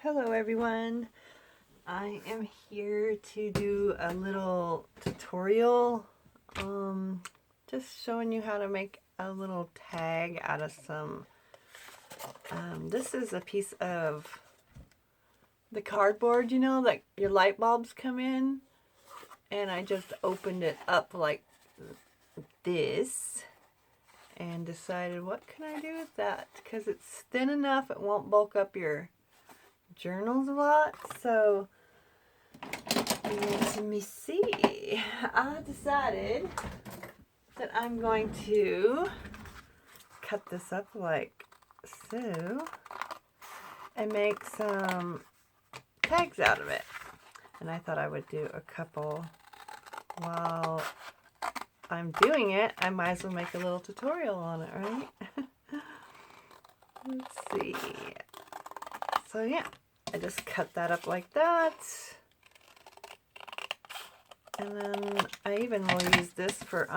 Hello everyone, I am here to do a little tutorial, just showing you how to make a little tag out of some, this is a piece of the cardboard, you know, that your light bulbs come in, and I just opened it up like this and decided what can I do with that, because it's thin enough it won't bulk up your journals a lot. So let me see, I decided that I'm going to cut this up like so and make some tags out of it, and I thought I would do a couple while I'm doing it. I might as well make a little tutorial on it, right? Let's see. So yeah, I just cut that up like that. And then I even will use this for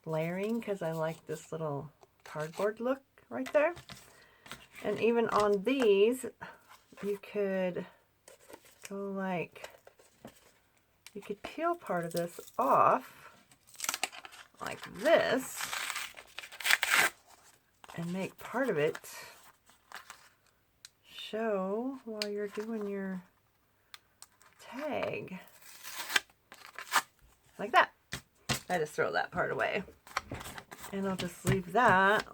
layering, because I like this little cardboard look right there. And even on these, you could go like, you could peel part of this off like this and make part of it show while you're doing your tag. Like that. I just throw that part away. And I'll just leave that.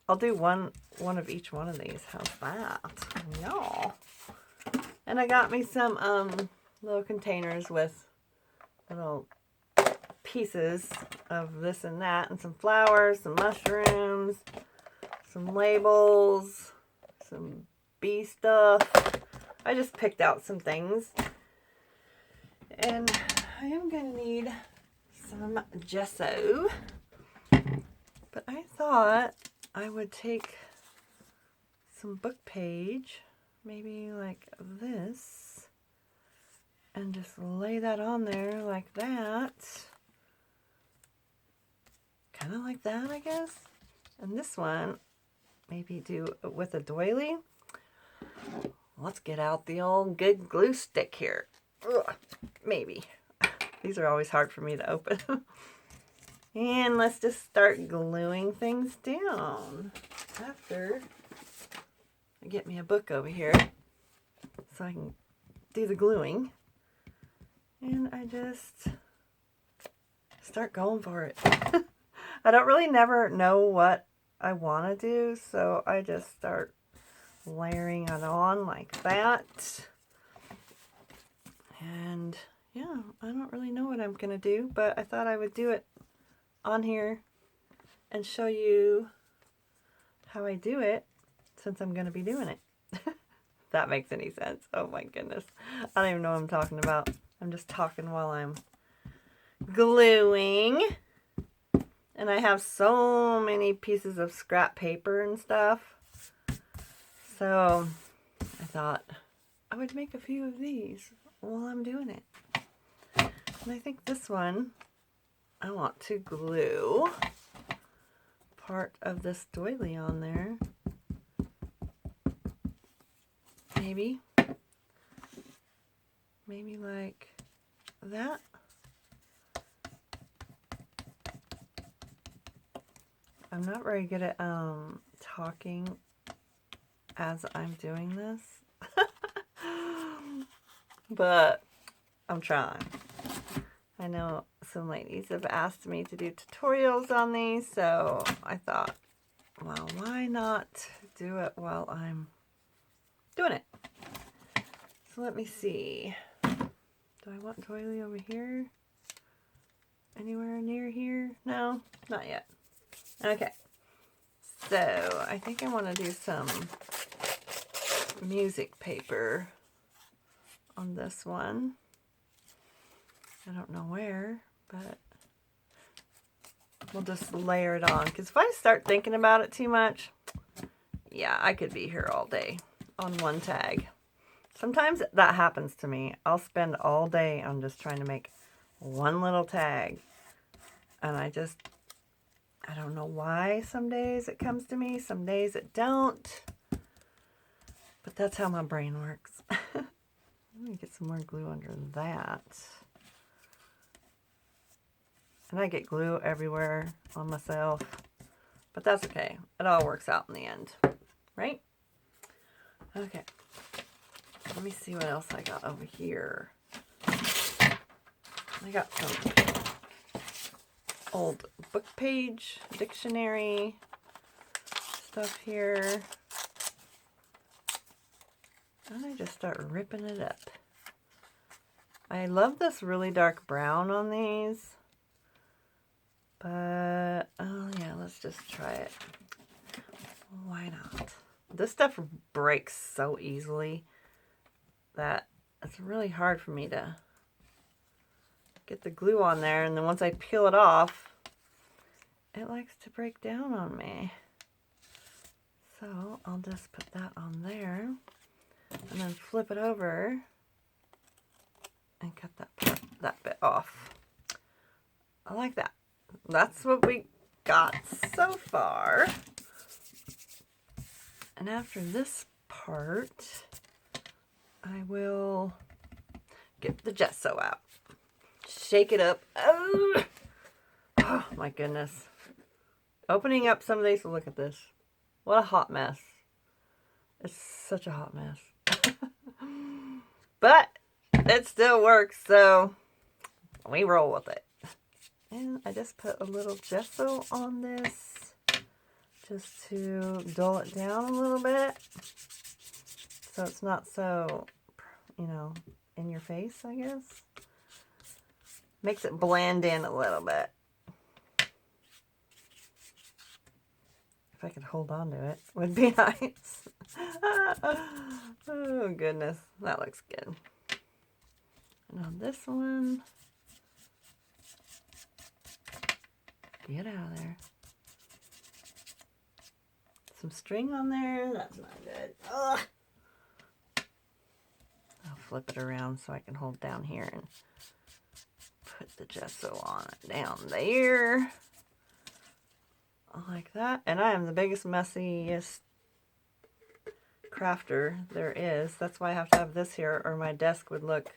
I'll do one of each one of these. How's that? Y'all. And I got me some little containers with little pieces of this and that, and some flowers, some mushrooms, some labels, some bee stuff. I just picked out some things. And I am going to need some gesso. But I thought I would take some book page, maybe like this, and just lay that on there like that. Kind of like that, I guess. And this one, maybe do it with a doily. Let's get out the old good glue stick here. Ugh, maybe. These are always hard for me to open. And let's just start gluing things down. After I get me a book over here so I can do the gluing. And I just start going for it. I don't really never know what I want to do, so I just start layering it on like that. And yeah, I don't really know what I'm going to do, but I thought I would do it on here and show you how I do it, since I'm going to be doing it. If that makes any sense. Oh my goodness. I don't even know what I'm talking about. I'm just talking while I'm gluing. And I have so many pieces of scrap paper and stuff. So I thought I would make a few of these while I'm doing it. And I think this one, I want to glue part of this doily on there. Maybe like that. I'm not very good at talking as I'm doing this, but I'm trying. I know some ladies have asked me to do tutorials on these, so I thought, well, why not do it while I'm doing it? So let me see. Do I want doily over here? Anywhere near here? No, not yet. Okay. So I think I want to do some music paper on this one. I don't know where, but we'll just layer it on, because if I start thinking about it too much, yeah, I could be here all day on one tag. Sometimes that happens to me. I'll spend all day on just trying to make one little tag, and I don't know why. Some days it comes to me, some days it don't. But that's how my brain works. Let me get some more glue under that. And I get glue everywhere on myself. But that's okay. It all works out in the end. Right? Okay. Let me see what else I got over here. I got some old book page, dictionary stuff here. And I just start ripping it up. I love this really dark brown on these. But, oh yeah, let's just try it. Why not? This stuff breaks so easily that it's really hard for me to get the glue on there. And then once I peel it off, it likes to break down on me. So I'll just put that on there and then flip it over and cut that bit off. I like that. That's what we got so far. And after this part, I will get the gesso out. Shake it up. Oh my goodness. Opening up some of these, look at this. What a hot mess. It's such a hot mess. But it still works, so we roll with it. And I just put a little gesso on this just to dull it down a little bit. So it's not so, you know, in your face, I guess. Makes it blend in a little bit. If I could hold on to it, would be nice. Oh, goodness. That looks good. And on this one, get out of there. Some string on there. That's not good. Ugh. I'll flip it around so I can hold down here and put the gesso on it down there. Like that. And I am the biggest, messiest crafter there is. That's why I have to have this here or my desk would look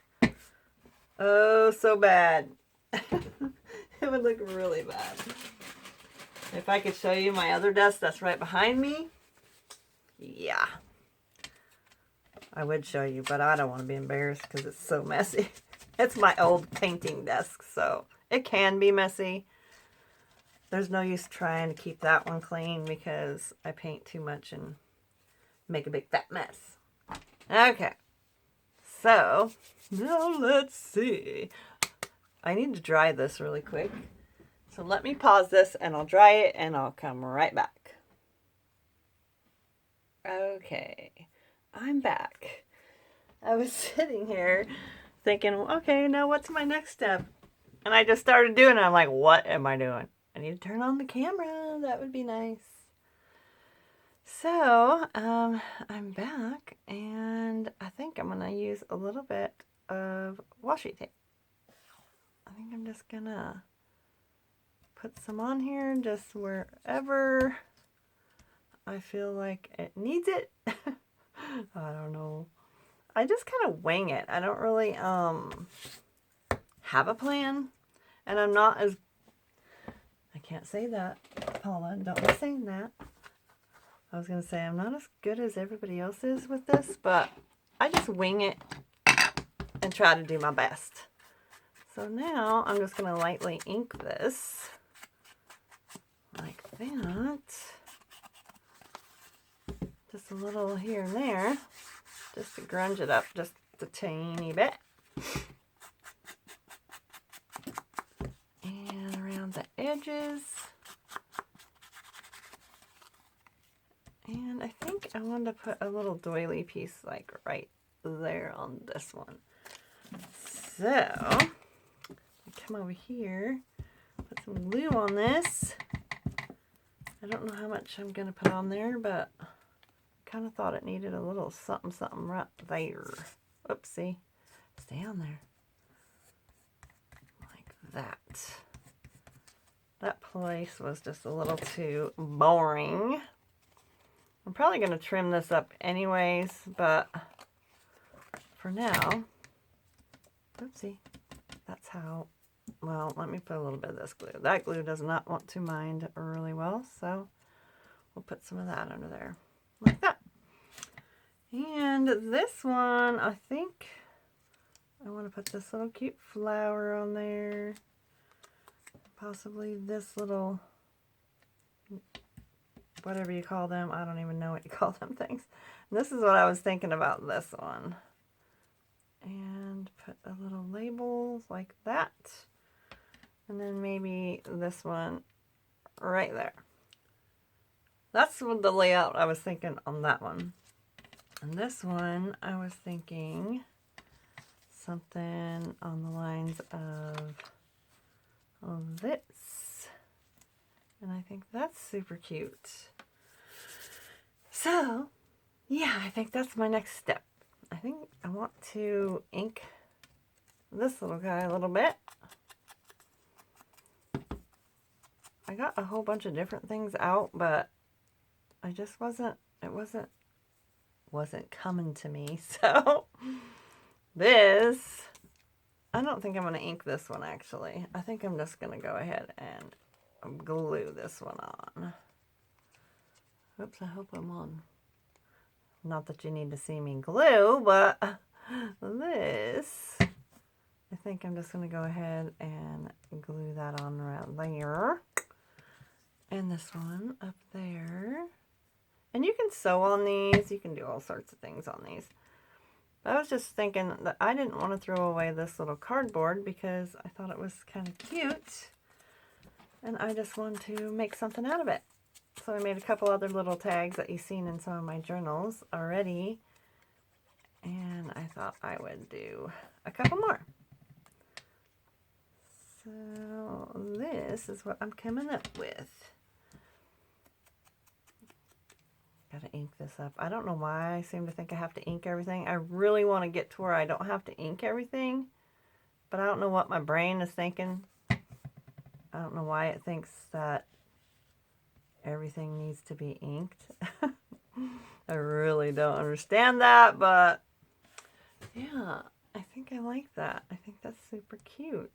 oh so bad. It would look really bad. If I could show you my other desk that's right behind me, yeah, I would show you, but I don't want to be embarrassed because it's so messy. It's my old painting desk, so it can be messy. There's no use trying to keep that one clean because I paint too much and make a big fat mess. Okay, so now let's see. I need to dry this really quick. So let me pause this and I'll dry it and I'll come right back. Okay, I'm back. I was sitting here thinking, okay, now what's my next step? And I just started doing it. I'm like, what am I doing? I need to turn on the camera. That would be nice. So, I'm back and I think I'm going to use a little bit of washi tape. I think I'm just going to put some on here just wherever I feel like it needs it. I don't know. I just kind of wing it. I don't really have a plan, and I'm not as, I can't say that, Paula, don't be saying that. I was going to say I'm not as good as everybody else is with this, but I just wing it and try to do my best. So now I'm just going to lightly ink this like that. Just a little here and there, just to grunge it up just a tiny bit. And around the edges. And I think I wanted to put a little doily piece like right there on this one. So, I come over here, put some glue on this. I don't know how much I'm going to put on there, but I kind of thought it needed a little something, something right there. Oopsie. Stay on there. Like that. That place was just a little too boring. I'm probably going to trim this up anyways, but for now, oopsie, that's how, well, let me put a little bit of this glue. That glue does not want to bind really well, so we'll put some of that under there, like that. And this one, I think I want to put this little cute flower on there. Possibly this little, whatever you call them. I don't even know what you call them things. And this is what I was thinking about this one. And put a little label like that. And then maybe this one right there. That's the layout I was thinking on that one. And this one, I was thinking something on the lines of this. And I think that's super cute. So, yeah, I think that's my next step. I think I want to ink this little guy a little bit. I got a whole bunch of different things out, but I just it wasn't coming to me. So this, I don't think I'm going to ink this one actually. I think I'm just going to go ahead and glue this one on. Oops, I hope I'm on. Not that you need to see me glue, but this, I think I'm just going to go ahead and glue that on around there. And this one up there. And you can sew on these. You can do all sorts of things on these. But I was just thinking that I didn't want to throw away this little cardboard because I thought it was kind of cute. And I just wanted to make something out of it. So I made a couple other little tags that you've seen in some of my journals already. And I thought I would do a couple more. So this is what I'm coming up with. Gotta ink this up. I don't know why I seem to think I have to ink everything. I really want to get to where I don't have to ink everything. But I don't know what my brain is thinking. I don't know why it thinks that everything needs to be inked. I really don't understand that, but yeah, I think I like that. I think that's super cute.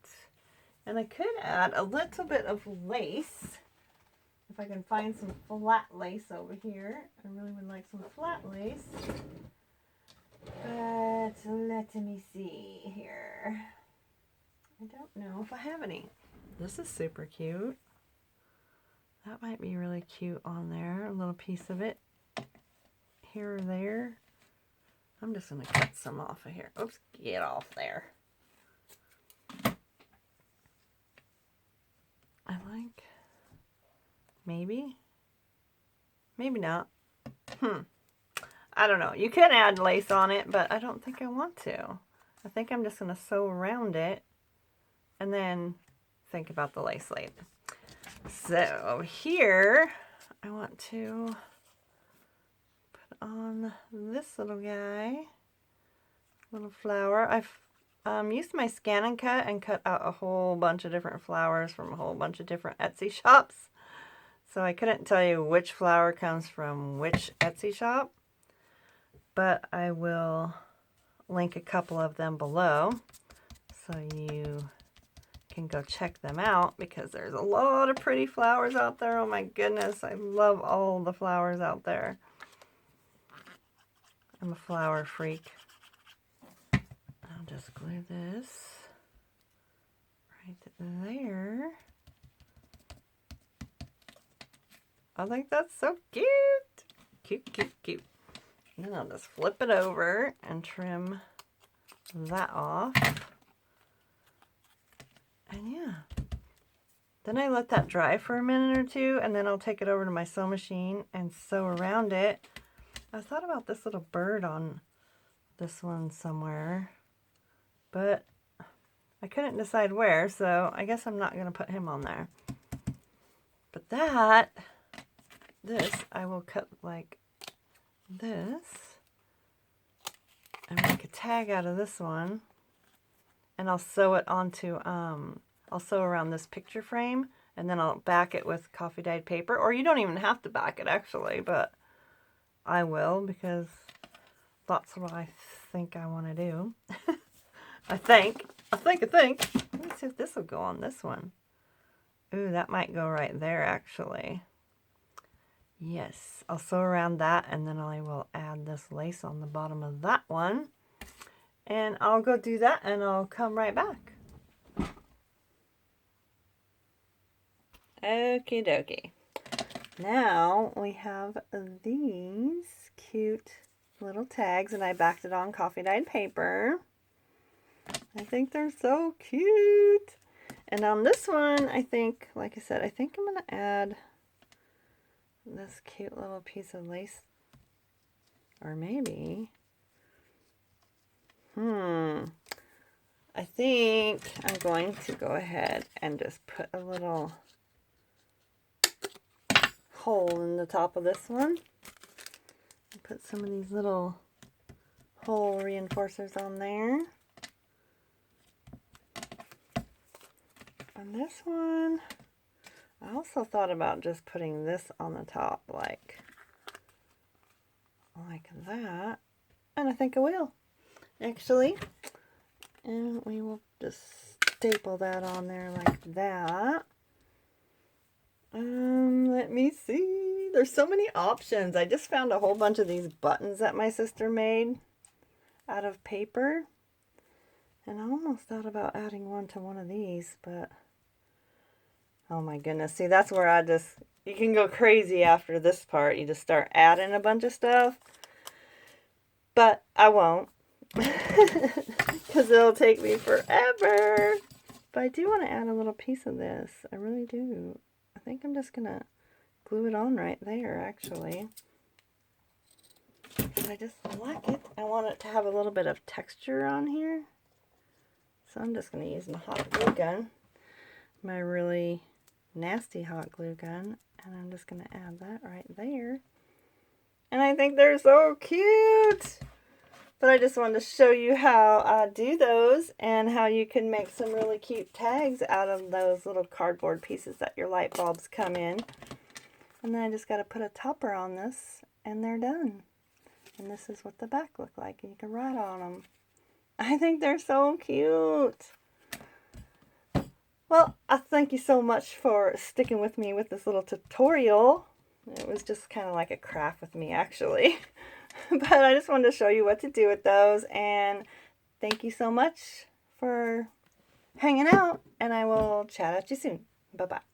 And I could add a little bit of lace. If I can find some flat lace over here. I really would like some flat lace. But let me see here. I don't know if I have any. This is super cute. That might be really cute on there. A little piece of it here or there. I'm just going to cut some off of here. Oops, get off there. I like, maybe not. I don't know. You can add lace on it, but I don't think I want to. I think I'm just going to sew around it and then think about the lace later. So here, I want to put on this little guy, little flower. I've used my scan and cut out a whole bunch of different flowers from a whole bunch of different Etsy shops. So I couldn't tell you which flower comes from which Etsy shop, but I will link a couple of them below so you can go check them out because there's a lot of pretty flowers out there. Oh my goodness, I love all the flowers out there. I'm a flower freak. I'll just glue this right there. I think that's so cute. Cute, cute, cute. And then I'll just flip it over and trim that off. And yeah. Then I let that dry for a minute or two, and then I'll take it over to my sew machine and sew around it. I thought about this little bird on this one somewhere, but I couldn't decide where, so I guess I'm not going to put him on there. But this, I will cut like this and make a tag out of this one, and I'll sew it onto, I'll sew around this picture frame, and then I'll back it with coffee dyed paper, or you don't even have to back it actually, but I will, because that's what I think I want to do. I think. Let me see if this will go on this one. Ooh, that might go right there, actually. Yes, I'll sew around that, and then I will add this lace on the bottom of that one. And I'll go do that, and I'll come right back. Okie dokie. Now we have these cute little tags, and I backed it on coffee dyed paper. I think they're so cute. And on this one, I think, like I said, I think I'm going to add this cute little piece of lace. Or maybe, I think I'm going to go ahead and just put a little hole in the top of this one. Put some of these little hole reinforcers on there. On this one, I also thought about just putting this on the top like that. And I think I will, actually. And we will just staple that on there like that. Let me see. There's so many options. I just found a whole bunch of these buttons that my sister made out of paper. And I almost thought about adding one to one of these, but oh my goodness. See, that's where you can go crazy after this part. You just start adding a bunch of stuff. But I won't. Because it'll take me forever. But I do want to add a little piece of this. I really do. I think I'm just going to glue it on right there, actually. Because I just like it. I want it to have a little bit of texture on here. So I'm just going to use my hot glue gun. My really nasty hot glue gun. And I'm just going to add that right there. And I think they're so cute. But I just wanted to show you how I do those and how you can make some really cute tags out of those little cardboard pieces that your light bulbs come in. And then I just got to put a topper on this and they're done. And this is what the back look like. And you can write on them. I think they're so cute. Well, I thank you so much for sticking with me with this little tutorial. It was just kind of like a craft with me, actually. But I just wanted to show you what to do with those. And thank you so much for hanging out. And I will chat at you soon. Bye-bye.